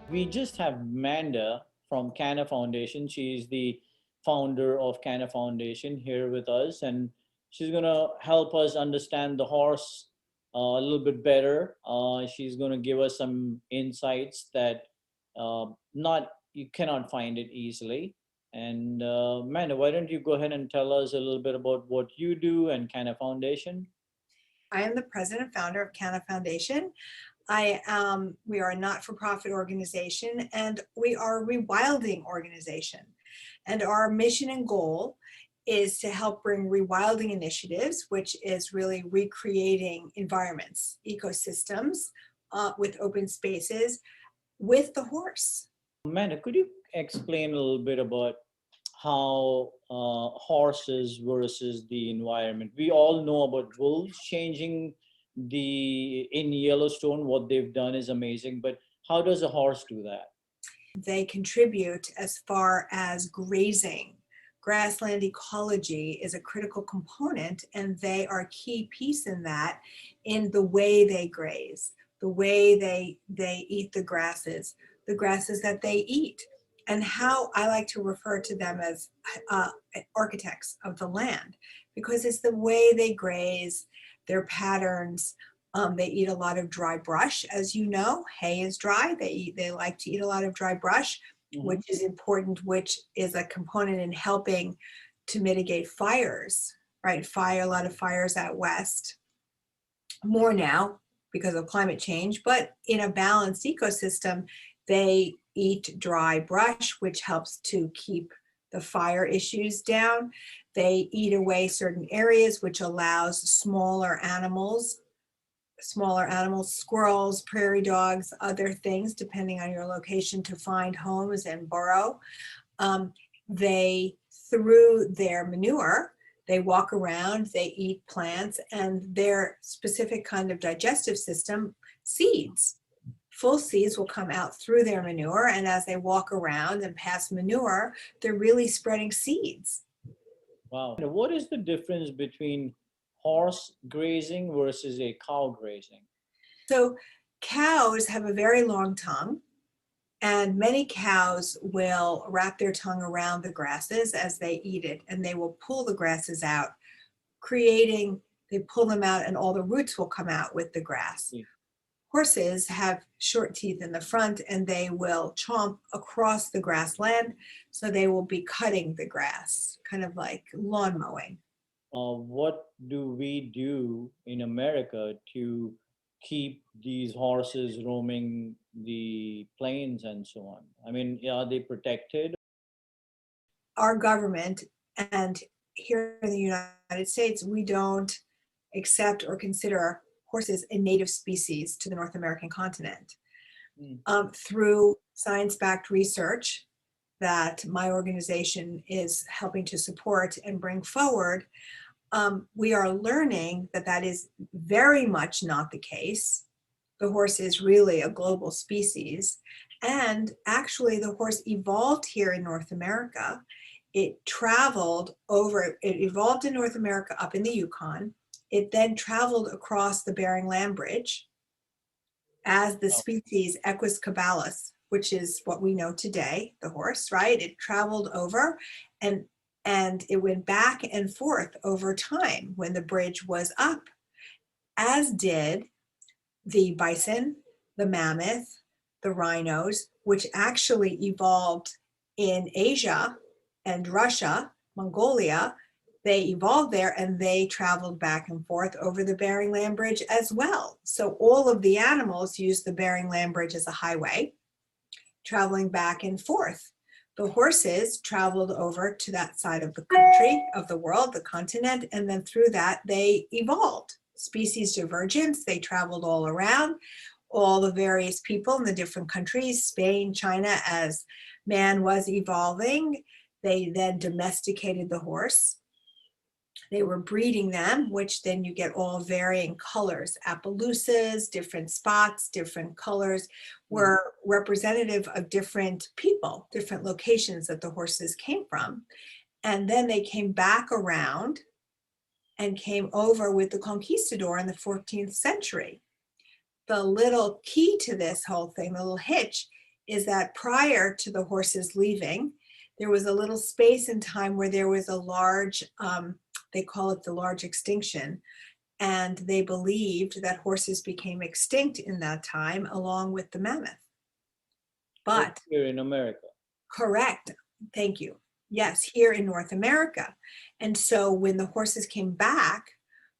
We just have Manda from CANA Foundation. She's the founder of CANA Foundation here with us, and she's gonna help us understand the horse a little bit better. She's gonna give us some insights that not you cannot find it easily. And Manda, why don't you go ahead and tell us a little bit about what you do and CANA Foundation? I am the president and founder of CANA Foundation. We are a not-for-profit organization and we are a rewilding organization. And our mission and goal is to help bring rewilding initiatives, which is really recreating environments, ecosystems with open spaces with the horse. Amanda, could you explain a little bit about how horses versus the environment? We all know about wolves changing the in Yellowstone. What they've done is amazing, but how does a horse do that? They contribute as far as grazing. Grassland ecology is a critical component, and they are a key piece in that, in the way they graze, the way they eat the grasses that they eat, and how I like to refer to them as uh, architects of the land, because it's the way they graze, their patterns. They eat a lot of dry brush, as you know. Hay is dry. They like to eat a lot of dry brush, Hmm. which is important, which is a component in helping to mitigate fires. Right, a lot of fires out west, more now because of climate change. But in a balanced ecosystem, they eat dry brush, which helps to keep the fire issues down. They eat away certain areas, which allows smaller animals, squirrels, prairie dogs, other things, depending on your location, to find homes and burrow. Um, they, through their manure, they walk around, they eat plants, and their specific kind of digestive system, seeds. Full seeds will come out through their manure, and as they walk around and pass manure, they're really spreading seeds. Wow. What is the difference between horse grazing versus a cow grazing? So cows have a very long tongue. And many cows will wrap their tongue around the grasses as they eat it, and they will pull the grasses out, they pull them out, and all the roots will come out with the grass. Horses have short teeth in the front, and they will chomp across the grassland, so they will be cutting the grass, kind of like lawn mowing. What do we do in America to keep these horses roaming the plains and so on? I mean, are they protected? Our government, and here in the United States, we don't accept or consider horses a native species to the North American continent. Mm. Through science-backed research that my organization is helping to support and bring forward, we are learning that that is very much not the case. The horse is really a global species. And actually, the horse evolved here in North America. It evolved in North America up in the Yukon. It then traveled across the Bering Land Bridge as the Oh, species Equus caballus, which is what we know today, the horse, right? It traveled over, and it went back and forth over time when the bridge was up, as did the bison, the mammoth, the rhinos, which actually evolved in Asia and Russia, Mongolia. They evolved there and they traveled back and forth over the Bering Land Bridge as well. So all of the animals use the Bering Land Bridge as a highway, traveling back and forth. The horses traveled over to that side of the country, of the world, the continent, and then through that they evolved. Species divergence, they traveled all around, all the various people in the different countries, Spain, China, as man was evolving. They then domesticated the horse. They were breeding them, which then you get all varying colors. Appaloosas, different spots, different colors, mhm. were representative of different people, different locations that the horses came from. And then they came back around and came over with the conquistador in the 14th century. The little key to this whole thing, the little hitch, is that prior to the horses leaving, there was a little space in time where there was a large, they call it the large extinction, and they believed that horses became extinct in that time along with the mammoth. But here in America. correct, thank you. Yes, here in North America. And so when the horses came back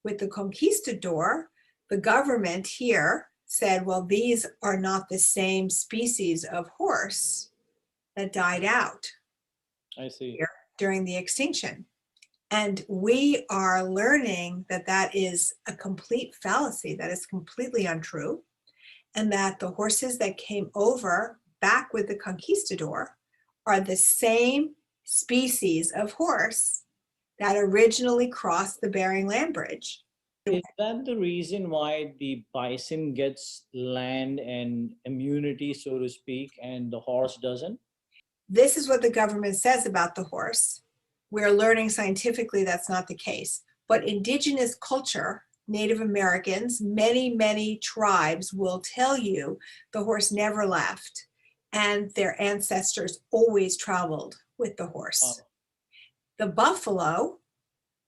with the conquistador, the government here said, well, these are not the same species of horse that died out I see. here during the extinction. And we are learning that that is a complete fallacy, that is completely untrue, and that the horses that came over back with the conquistador are the same species of horse that originally crossed the Bering Land Bridge. Is that the reason why the bison gets land and immunity, so to speak, and the horse doesn't? This is what the government says about the horse. We're learning scientifically that's not the case. But indigenous culture, Native Americans, many tribes will tell you the horse never left and their ancestors always traveled with the horse. The buffalo,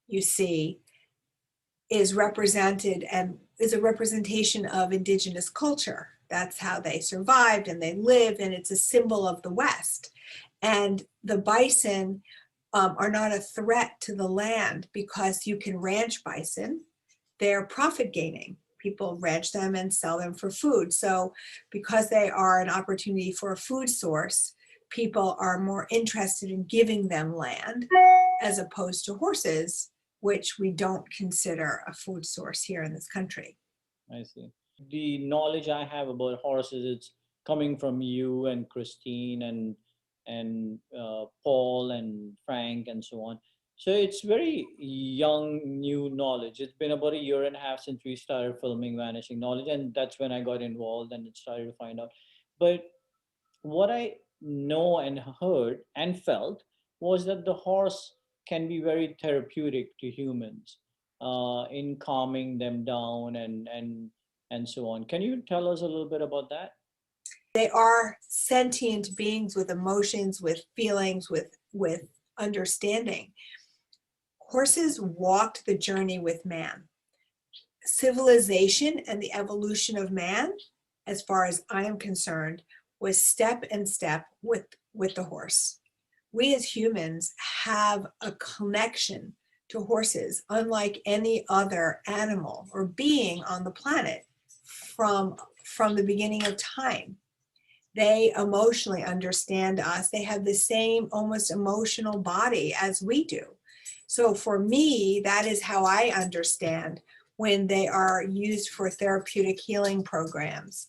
you see, is represented and is a representation of indigenous culture. That's how they survived and they lived, and it's a symbol of the West. And the bison are not a threat to the land because you can ranch bison. They're profit gaining. People ranch them and sell them for food. So because they are an opportunity for a food source, people are more interested in giving them land as opposed to horses, which we don't consider a food source here in this country. I see. The knowledge I have about horses, it's coming from you and Christine and Paul and Frank and so on. So it's very young, new knowledge. It's been about a year and a half since we started filming Vanishing Knowledge, and that's when I got involved and started to find out. But what I know and heard and felt was that the horse can be very therapeutic to humans in calming them down and so on. Can you tell us a little bit about that? They are sentient beings with emotions, with feelings, with understanding. Horses walked the journey with man. Civilization and the evolution of man, as far as I am concerned, was step and step with the horse. We as humans have a connection to horses, unlike any other animal or being on the planet from the beginning of time. They emotionally understand us. They have the same almost emotional body as we do. So for me, that is how I understand when they are used for therapeutic healing programs.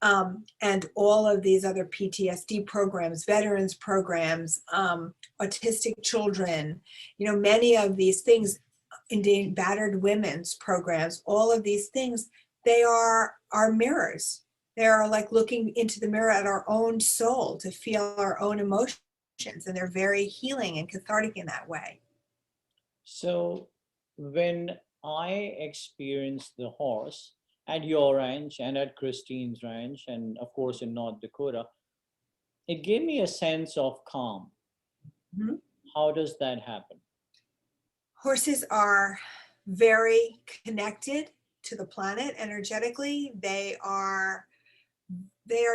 And all of these other PTSD programs, veterans programs, autistic children, many of these things, indeed battered women's programs, all of these things, they are our mirrors. They are like looking into the mirror at our own soul to feel our own emotions, and they're very healing and cathartic in that way. So when I experienced the horse at your ranch and at Christine's ranch, and of course in North Dakota, it gave me a sense of calm. Mm-hmm. How does that happen? Horses are very connected to the planet energetically. They are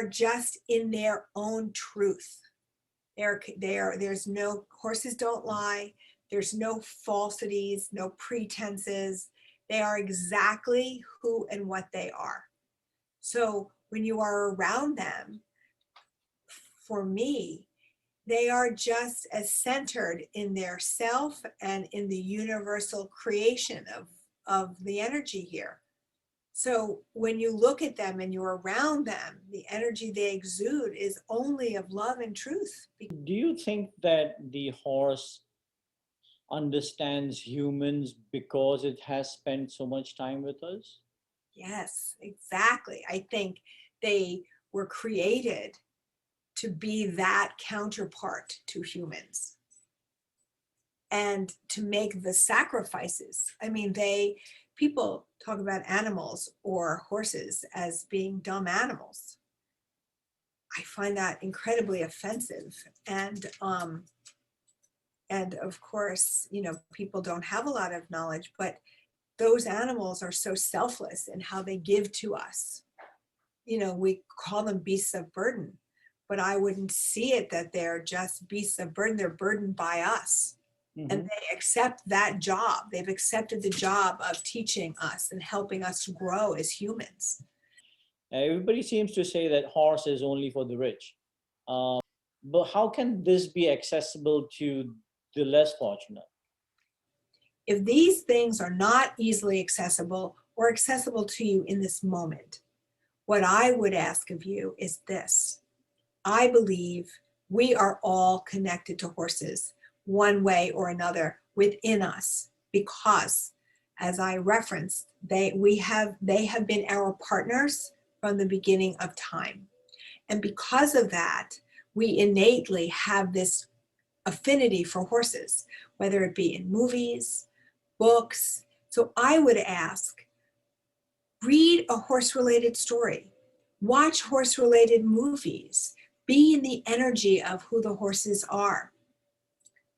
just in their own truth. There's no, horses don't lie. There's no falsities, no pretenses. They are exactly who and what they are. So when you are around them, for me, they are just as centered in their self and in the universal creation of the energy here. So when you look at them and you're around them, the energy they exude is only of love and truth. Do you think that the horse understands humans because it has spent so much time with us? Yes, exactly. I think they were created to be that counterpart to humans and to make the sacrifices. I mean, people talk about animals or horses as being dumb animals. I find that incredibly offensive. And of course, you know, people don't have a lot of knowledge, but those animals are so selfless in how they give to us. You know, we call them beasts of burden, but I wouldn't see it that they're just beasts of burden. They're burdened by us. And Hmm. they accept that job. They've accepted the job of teaching us and helping us to grow as humans. Everybody seems to say that horse is only for the rich. But how can this be accessible to the less fortunate? If these things are not easily accessible or accessible to you in this moment, what I would ask of you is this. I believe we are all connected to horses one way or another within us because, as I referenced, they have been our partners from the beginning of time. And because of that, we innately have this affinity for horses, whether it be in movies, books. So I would ask, read a horse related story, watch horse related movies, be in the energy of who the horses are.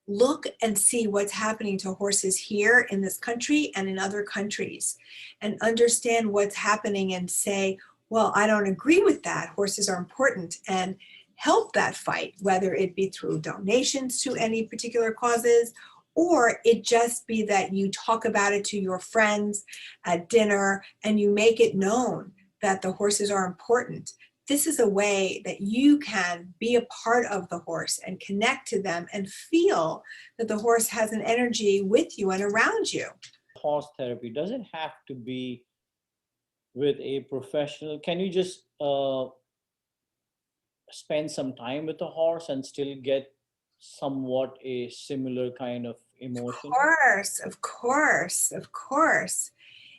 Look and see what's happening to horses here in this country and in other countries, and understand what's happening and say, well, I don't agree with that. Horses are important, and help that fight, whether it be through donations to any particular causes, or it just be that you talk about it to your friends at dinner and you make it known that the horses are important. This is a way that you can be a part of the horse and connect to them and feel that the horse has an energy with you and around you. Horse therapy doesn't have to be with a professional. Can you just spend some time with a horse and still get somewhat a similar kind of emotion? Of course, of course.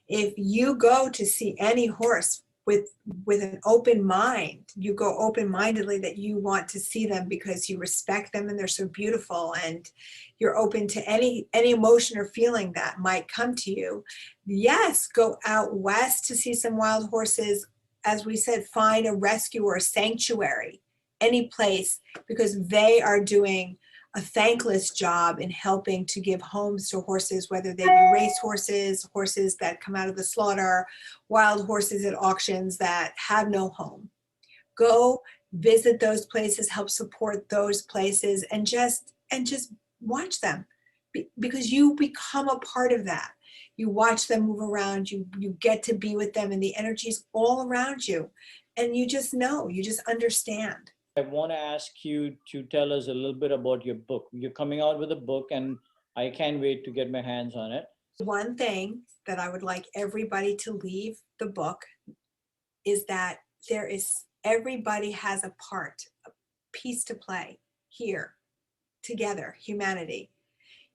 If you go to see any horse with an open mind, you go open-mindedly that you want to see them because you respect them and they're so beautiful, and you're open to any emotion or feeling that might come to you. Yes, go out west to see some wild horses. As we said, find a rescue or a sanctuary, any place, because they are doing a thankless job in helping to give homes to horses, whether they be race horses, horses that come out of the slaughter, wild horses at auctions that have no home. Go visit those places, help support those places, and just watch them, because you become a part of that. You watch them move around, you get to be with them, and the energy is all around you, and you just know, you just understand. I want to ask you to tell us a little bit about your book. You're coming out with a book, and I can't wait to get my hands on it. One thing that I would like everybody to leave the book is that everybody has a part, a piece to play here, together, humanity.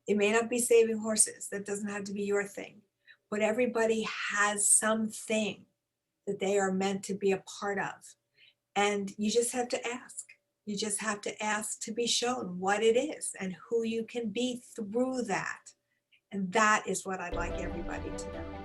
It may not be saving horses, that doesn't have to be your thing, but everybody has something that they are meant to be a part of. And you just have to ask. You just have to ask to be shown what it is and who you can be through that. And that is what I'd like everybody to know.